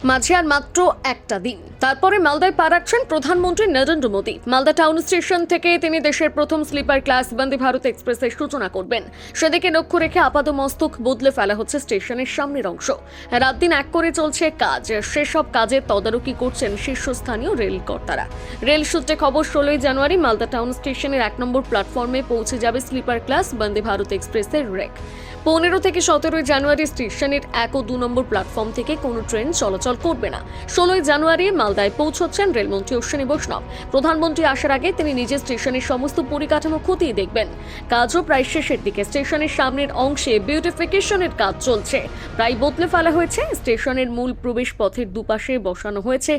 মাঝে আর মাত্র একটা দিন, তারপরে মালদায় পা রাখছেন প্রধানমন্ত্রী নরেন্দ্র মোদী। মালদা টাউন স্টেশন থেকে তিনি দেশের প্রথম স্লিপার ক্লাস বন্দে ভারত এক্সপ্রেসের সূচনা করবেন। সেদিকে লক্ষ্য রেখে আপাতমস্তক বদলে ফেলা হচ্ছে স্টেশনের সামনের অংশ। রাত দিন এক করে চলছে কাজ। সেসব কাজের তদারকি করছেন শীর্ষস্থানীয় রেল কর্তারা। রেল সূত্রে খবর, 16ই জানুয়ারি মালদা টাউন স্টেশনের 1 নম্বর প্ল্যাটফর্মে পৌঁছে যাবে স্লিপার ক্লাস বন্দে ভারত এক্সপ্রেসের রেক। 15 থেকে 17 জানুয়ারি স্টেশনের 1 ও 2 নম্বর প্ল্যাটফর্ম থেকে কোনো ট্রেন চলাচল করবে না। 16 জানুয়ারি মালদায় পৌঁছচ্ছেন রেলমন্ত্রী অশ্বিনী বৈষ্ণব। প্রধানমন্ত্রী আসার আগে তিনি নিজে স্টেশনের সমস্ত পরিকাঠামো খতিয়ে দেখবেন। কাজও প্রায় শেষের দিকে। স্টেশনের সামনের অংশে বিউটিফিকেশনের কাজ চলছে। প্রায় বদলে ফেলা হয়েছে। স্টেশনের মূল প্রবেশ পথের দুপাশে বসানো হয়েছে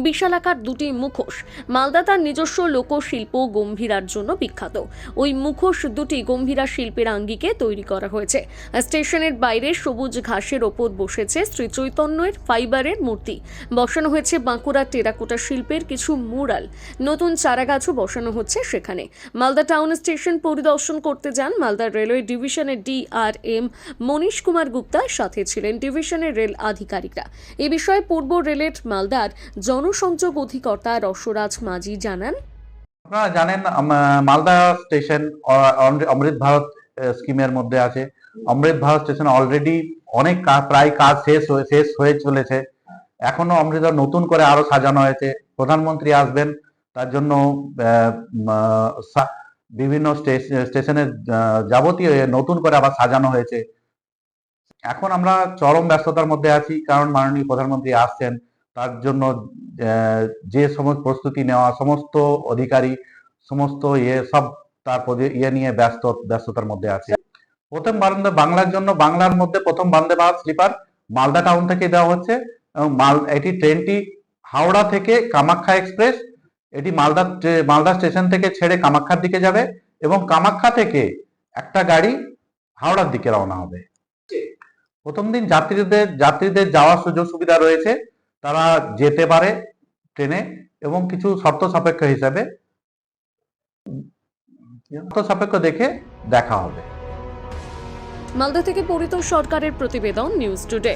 বিশালাকার দুটি মুখোশ। মালদা তার নিজস্ব লোকশিল্প গম্ভীরার জন্য বিখ্যাত। ওই মুখোশ দুটি গম্ভীরা শিল্পের আঙ্গিকে তৈরি করা হয়েছে। স্টেশনের বাইরে সবুজ ঘাসের ওপর বসেছে শ্রী চৈতন্যের ফাইবারের মূর্তি। বসানো হয়েছে বাঁকুড়া টেরাকোটা শিল্পের কিছু মুরাল। নতুন চারাগাছও বসানো হচ্ছে সেখানে। মালদা টাউন স্টেশন পরিদর্শন করতে যান মালদা রেলওয়ে ডিভিশনের DRM মনীশ কুমার গুপ্তা, সাথে ছিলেন ডিভিশনের রেল আধিকারিকরা। এ বিষয়ে পূর্ব রেলের মালদার জনসংযোগ অধিকর্তা রসরাজ মাঝি জানান, আপনারা জানেন মালদা স্টেশন অমৃত ভারত স্কিমের মধ্যে আছে। অমৃত ভারত স্টেশন অলরেডি অনেক প্রায় কাজ শেষ হয়ে চলেছে। এখনো অমৃত নতুন করে আরো সাজানো হয়েছে। প্রধানমন্ত্রী আসবেন, তার জন্য বিভিন্ন স্টেশনের যাবতীয় নতুন করে আবার সাজানো হয়েছে। এখন আমরা চরম ব্যস্ততার মধ্যে আছি, কারণ মাননীয় প্রধানমন্ত্রী আসছেন। তার জন্য যে সমস্ত প্রস্তুতি নেওয়া, সমস্ত অধিকারী সমস্ত সব তার নিয়ে ব্যস্ততার মধ্যে আছে। প্রথম বাংলার জন্য, বাংলার মধ্যে প্রথম বন্দে ভারত স্লিপার মালদা টাউন থেকে দেওয়া হচ্ছে। এবং এটি ট্রেনটি হাওড়া থেকে কামাখ্যা এক্সপ্রেস, এটি মালদা স্টেশন থেকে ছেড়ে কামাখ্যার দিকে যাবে এবং কামাখ্যা থেকে একটা গাড়ি হাওড়ার দিকে রওনা হবে। প্রথম দিন যাত্রীদের যাওয়ার সুযোগ সুবিধা রয়েছে, তারা যেতে পারে ট্রেনে এবং কিছু শর্ত সাপেক্ষ দেখে দেখা হবে। মালদা থেকে পরিতোষ সরকারের প্রতিবেদন, নিউজ টুডে।